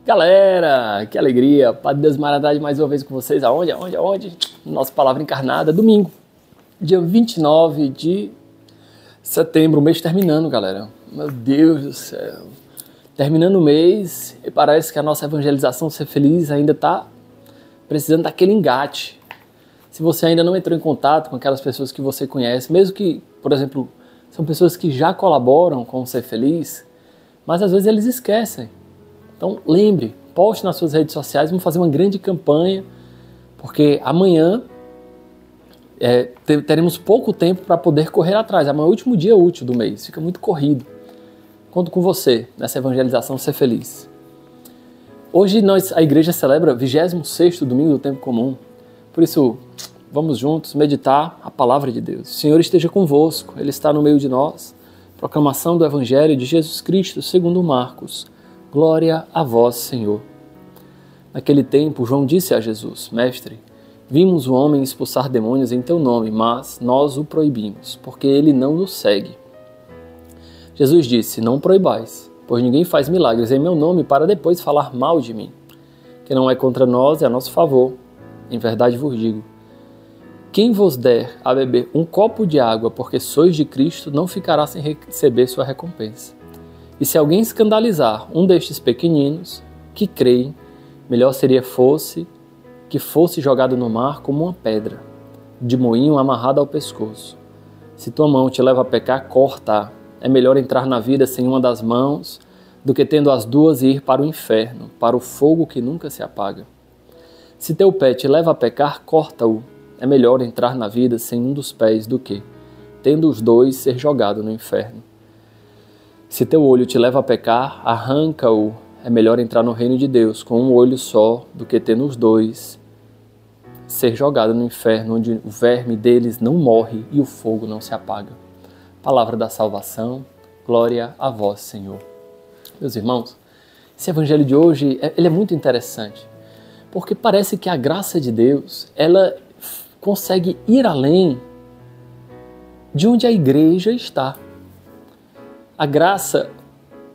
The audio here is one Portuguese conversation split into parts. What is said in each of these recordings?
Galera, que alegria! Pai de Deus Maranata mais uma vez com vocês. Aonde? Nossa Palavra Encarnada, domingo, dia 29 de setembro, o mês terminando, galera. Meu Deus do céu! Terminando o mês e parece que a nossa evangelização Ser Feliz ainda está precisando daquele engate. Se você ainda não entrou em contato com aquelas pessoas que você conhece, mesmo que, por exemplo, são pessoas que já colaboram com o Ser Feliz, mas às vezes eles esquecem. Então lembre, poste nas suas redes sociais, vamos fazer uma grande campanha, porque amanhã teremos pouco tempo para poder correr atrás. Amanhã é o último dia útil do mês, fica muito corrido. Conto com você nessa evangelização Ser Feliz. Hoje a igreja celebra o 26º domingo do tempo comum, por isso vamos juntos meditar a palavra de Deus. O Senhor esteja convosco, Ele está no meio de nós. Proclamação do Evangelho de Jesus Cristo segundo Marcos. Glória a vós, Senhor. Naquele tempo, João disse a Jesus: Mestre, vimos o homem expulsar demônios em teu nome, mas nós o proibimos, porque ele não nos segue. Jesus disse: Não proibais, pois ninguém faz milagres em meu nome para depois falar mal de mim. Que não é contra nós, é a nosso favor. Em verdade vos digo, quem vos der a beber um copo de água porque sois de Cristo, não ficará sem receber sua recompensa. E se alguém escandalizar um destes pequeninos que creem, melhor seria que fosse jogado no mar como uma pedra, de moinho amarrada ao pescoço. Se tua mão te leva a pecar, corta-a. É melhor entrar na vida sem uma das mãos do que tendo as duas e ir para o inferno, para o fogo que nunca se apaga. Se teu pé te leva a pecar, corta-o. É melhor entrar na vida sem um dos pés do que, tendo os dois, ser jogado no inferno. Se teu olho te leva a pecar, arranca-o. É melhor entrar no reino de Deus com um olho só do que tendo os dois, ser jogado no inferno, onde o verme deles não morre e o fogo não se apaga. Palavra da salvação, glória a vós, Senhor. Meus irmãos, esse evangelho de hoje ele é muito interessante, porque parece que a graça de Deus ela consegue ir além de onde a igreja está. A graça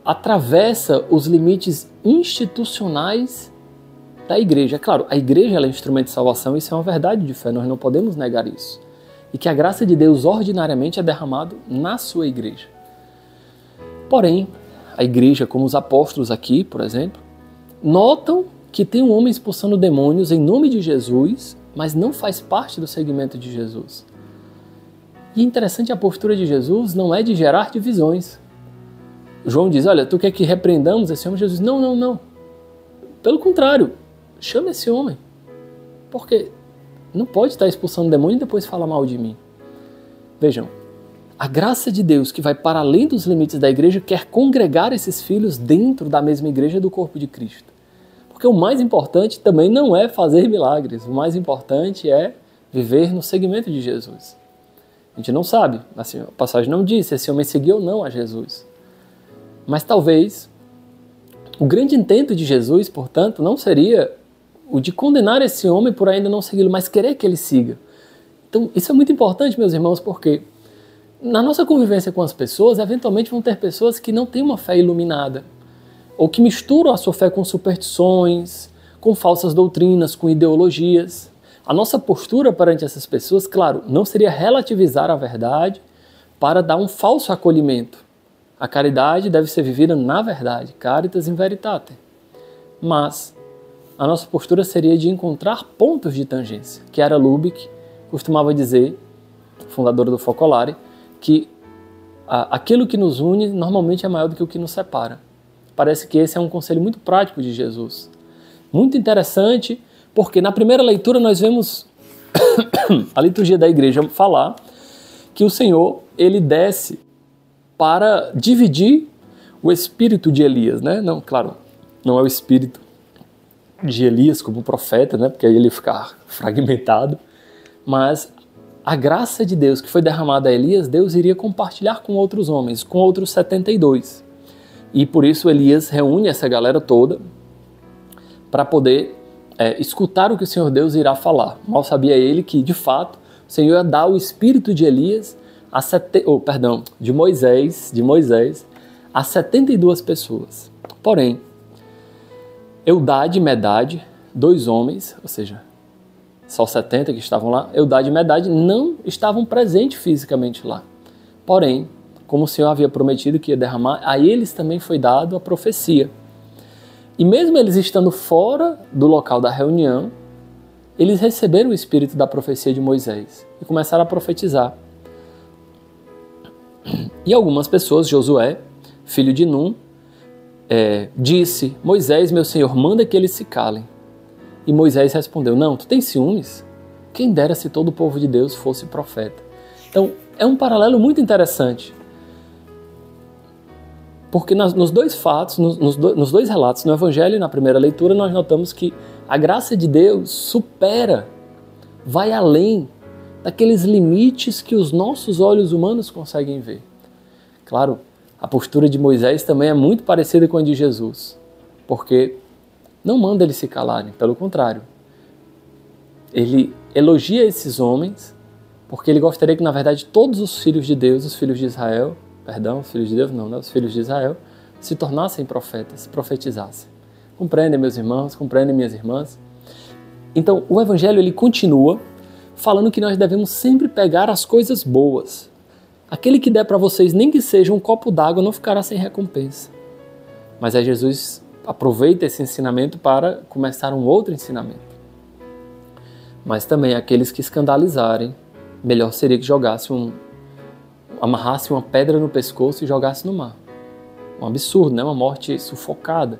atravessa os limites institucionais da igreja. É claro, a igreja ela é instrumento de salvação, isso é uma verdade de fé, nós não podemos negar isso. E que a graça de Deus ordinariamente é derramada na sua igreja. Porém, a igreja, como os apóstolos aqui, por exemplo, notam que tem um homem expulsando demônios em nome de Jesus, mas não faz parte do segmento de Jesus. E interessante, a postura de Jesus não é de gerar divisões. João diz, olha, tu quer que repreendamos esse homem? Jesus, não. Pelo contrário, chama esse homem. Porque não pode estar expulsando demônio e depois falar mal de mim. Vejam, a graça de Deus que vai para além dos limites da igreja quer congregar esses filhos dentro da mesma igreja do corpo de Cristo. Porque o mais importante também não é fazer milagres, o mais importante é viver no segmento de Jesus. A gente não sabe, assim, a passagem não diz se esse homem seguiu ou não a Jesus. Mas talvez o grande intento de Jesus, portanto, não seria o de condenar esse homem por ainda não segui-lo, mas querer que ele siga. Então, isso é muito importante, meus irmãos, porque na nossa convivência com as pessoas, eventualmente vão ter pessoas que não têm uma fé iluminada, ou que misturam a sua fé com superstições, com falsas doutrinas, com ideologias. A nossa postura perante essas pessoas, claro, não seria relativizar a verdade para dar um falso acolhimento. A caridade deve ser vivida na verdade, caritas in veritate. Mas a nossa postura seria de encontrar pontos de tangência. Chiara Lubich costumava dizer, fundadora do Focolare, que aquilo que nos une normalmente é maior do que o que nos separa. Parece que esse é um conselho muito prático de Jesus. Muito interessante, porque na primeira leitura nós vemos a liturgia da igreja falar que o Senhor, ele desce para dividir o espírito de Elias, né? Não, claro, não é o espírito de Elias como profeta, né? Porque aí ele fica fragmentado, mas a graça de Deus que foi derramada a Elias, Deus iria compartilhar com outros homens, com outros 72. E por isso Elias reúne essa galera toda para poder escutar o que o Senhor Deus irá falar. Mal sabia ele que, de fato, o Senhor ia dar o espírito de Elias de Moisés a 72 pessoas. Porém, Eudade e Medade, 2 homens, ou seja, só 70 que estavam lá, Eudade e Medade não estavam presentes fisicamente lá. Porém, como o Senhor havia prometido que ia derramar, a eles também foi dado a profecia. E mesmo eles estando fora do local da reunião, eles receberam o espírito da profecia de Moisés e começaram a profetizar. E algumas pessoas, Josué, filho de Num, disse: Moisés, meu senhor, manda que eles se calem. E Moisés respondeu: não, tu tens ciúmes? Quem dera se todo o povo de Deus fosse profeta. Então, é um paralelo muito interessante. Porque nos dois fatos, nos dois relatos, no Evangelho e na primeira leitura, nós notamos que a graça de Deus supera, vai além daqueles limites que os nossos olhos humanos conseguem ver. Claro, a postura de Moisés também é muito parecida com a de Jesus, porque não manda eles se calarem, pelo contrário. Ele elogia esses homens, porque ele gostaria que, na verdade, todos os filhos de Deus, os filhos de Israel, os filhos de Deus não, né? Os filhos de Israel, se tornassem profetas, profetizassem. Compreendem, meus irmãos? Compreendem, minhas irmãs? Então, o Evangelho ele continua falando que nós devemos sempre pegar as coisas boas. Aquele que der para vocês, nem que seja um copo d'água, não ficará sem recompensa. Mas aí Jesus aproveita esse ensinamento para começar um outro ensinamento. Mas também aqueles que escandalizarem, melhor seria que amarrasse uma pedra no pescoço e jogasse no mar. Um absurdo, né? Uma morte sufocada.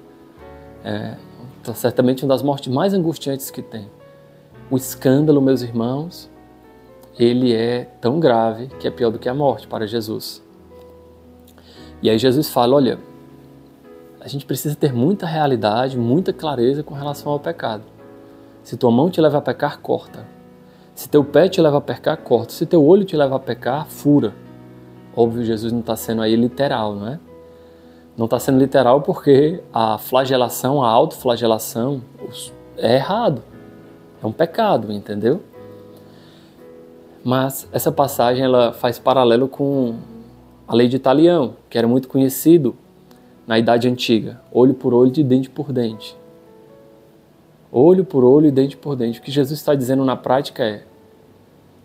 Certamente uma das mortes mais angustiantes que tem. O escândalo, meus irmãos, ele é tão grave que é pior do que a morte para Jesus. E aí Jesus fala, olha, a gente precisa ter muita realidade, muita clareza com relação ao pecado. Se tua mão te leva a pecar, corta. Se teu pé te leva a pecar, corta. Se teu olho te leva a pecar, fura. Óbvio, Jesus não está sendo aí literal, não é? Não está sendo literal porque a flagelação, a autoflagelação é errado. É um pecado, entendeu? Mas essa passagem ela faz paralelo com a lei de Talião, que era muito conhecido na Idade Antiga. Olho por olho e dente por dente. Olho por olho e dente por dente. O que Jesus está dizendo na prática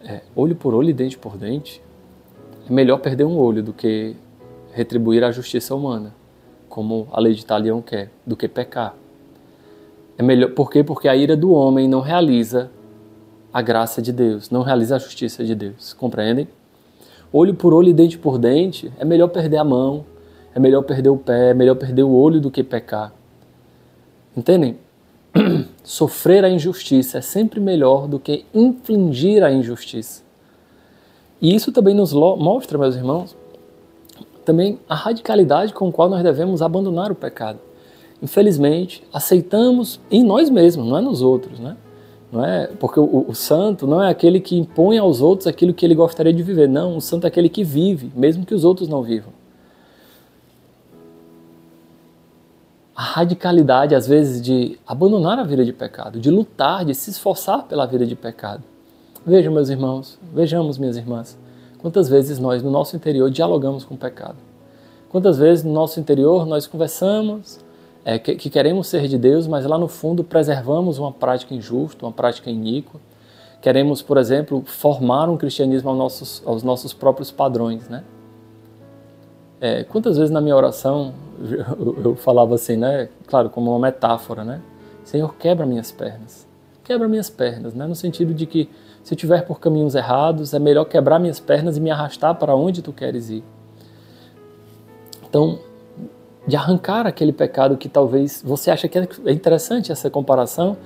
é olho por olho e dente por dente. É melhor perder um olho do que retribuir a justiça humana, como a lei de Talião quer, do que pecar. É melhor, por quê? Porque a ira do homem não realiza a graça de Deus, não realiza a justiça de Deus. Compreendem? Olho por olho e dente por dente, é melhor perder a mão, é melhor perder o pé, é melhor perder o olho do que pecar. Entendem? Sofrer a injustiça é sempre melhor do que infligir a injustiça. E isso também nos mostra, meus irmãos, também a radicalidade com a qual nós devemos abandonar o pecado. Infelizmente, aceitamos em nós mesmos, não é nos outros, né? Não é, porque o santo não é aquele que impõe aos outros aquilo que ele gostaria de viver. Não, o santo é aquele que vive, mesmo que os outros não vivam. A radicalidade, às vezes, de abandonar a vida de pecado, de lutar, de se esforçar pela vida de pecado. Vejam, meus irmãos, vejamos, minhas irmãs, quantas vezes nós, no nosso interior, dialogamos com o pecado. Quantas vezes, no nosso interior, nós conversamos que queremos ser de Deus, mas lá no fundo preservamos uma prática injusta, uma prática iníqua. Queremos, por exemplo, formar um cristianismo aos nossos próprios padrões, né? Quantas vezes na minha oração eu falava assim, né? Claro, como uma metáfora, né? Senhor, quebra minhas pernas. Quebra minhas pernas, né? No sentido de que se eu estiver por caminhos errados, é melhor quebrar minhas pernas e me arrastar para onde tu queres ir. Então, de arrancar aquele pecado que talvez você acha que é interessante essa comparação,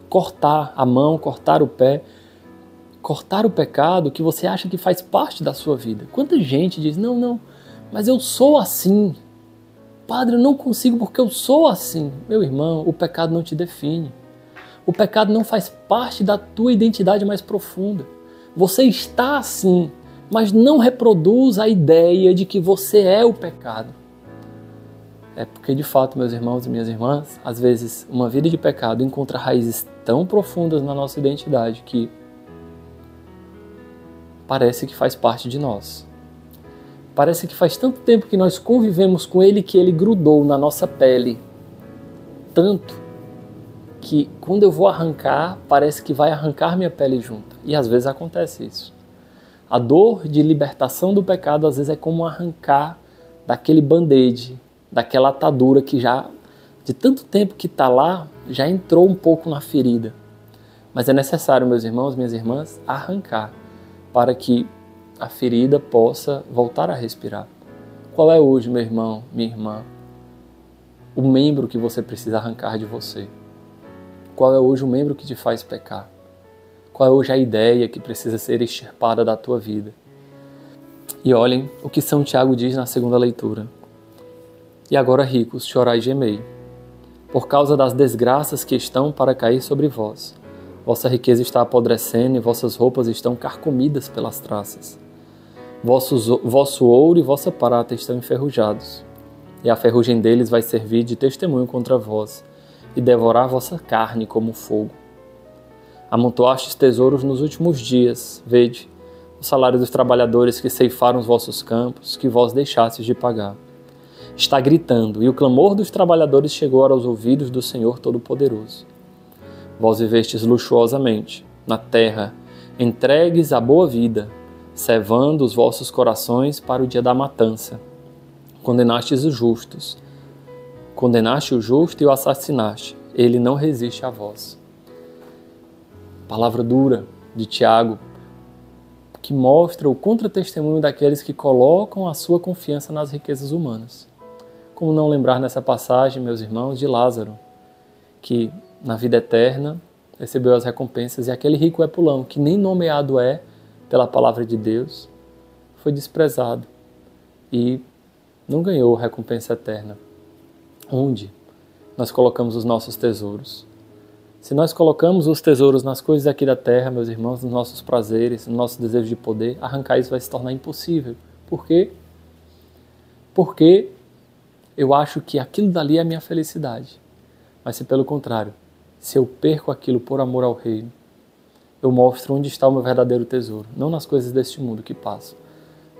cortar a mão, cortar o pé, cortar o pecado que você acha que faz parte da sua vida. Quanta gente diz, não, mas eu sou assim. Padre, eu não consigo porque eu sou assim. Meu irmão, o pecado não te define. O pecado não faz parte da tua identidade mais profunda. Você está assim, mas não reproduz a ideia de que você é o pecado. É porque, de fato, meus irmãos e minhas irmãs, às vezes uma vida de pecado encontra raízes tão profundas na nossa identidade que parece que faz parte de nós. Parece que faz tanto tempo que nós convivemos com ele que ele grudou na nossa pele. Tanto que quando eu vou arrancar, parece que vai arrancar minha pele junto. E às vezes acontece isso. A dor de libertação do pecado às vezes é como arrancar daquele band-aid, daquela atadura que já, de tanto tempo que está lá, já entrou um pouco na ferida. Mas é necessário, meus irmãos, minhas irmãs, arrancar para que a ferida possa voltar a respirar. Qual é hoje, meu irmão, minha irmã, o membro que você precisa arrancar de você? Qual é hoje o membro que te faz pecar? Qual é hoje a ideia que precisa ser extirpada da tua vida? E olhem o que São Tiago diz na segunda leitura. E agora, ricos, chorai e gemei, por causa das desgraças que estão para cair sobre vós. Vossa riqueza está apodrecendo e vossas roupas estão carcomidas pelas traças. Vosso ouro e vossa prata estão enferrujados, e a ferrugem deles vai servir de testemunho contra vós, e devorar vossa carne como fogo. Amontoastes tesouros nos últimos dias, vede, o salário dos trabalhadores que ceifaram os vossos campos, que vós deixastes de pagar. Está gritando, e o clamor dos trabalhadores chegou aos ouvidos do Senhor Todo-Poderoso. Vós vivestes luxuosamente, na terra, entregues à boa vida, cevando os vossos corações para o dia da matança. Condenastes os justos. Condenaste o justo e o assassinaste. Ele não resiste a vós. Palavra dura de Tiago, que mostra o contra-testemunho daqueles que colocam a sua confiança nas riquezas humanas. Como não lembrar nessa passagem, meus irmãos, de Lázaro, que na vida eterna recebeu as recompensas, e aquele rico epulão, que nem nomeado é pela palavra de Deus, foi desprezado e não ganhou recompensa eterna. Onde nós colocamos os nossos tesouros? Se nós colocamos os tesouros nas coisas aqui da terra, meus irmãos, nos nossos prazeres, no nosso desejo de poder, arrancar isso vai se tornar impossível. Por quê? Porque eu acho que aquilo dali é a minha felicidade. Mas se pelo contrário, se eu perco aquilo por amor ao reino, eu mostro onde está o meu verdadeiro tesouro. Não nas coisas deste mundo que passam,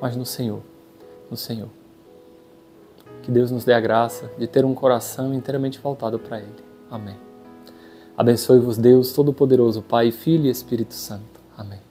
mas no Senhor. No Senhor. Que Deus nos dê a graça de ter um coração inteiramente voltado para Ele. Amém. Abençoe-vos Deus Todo-Poderoso, Pai, Filho e Espírito Santo. Amém.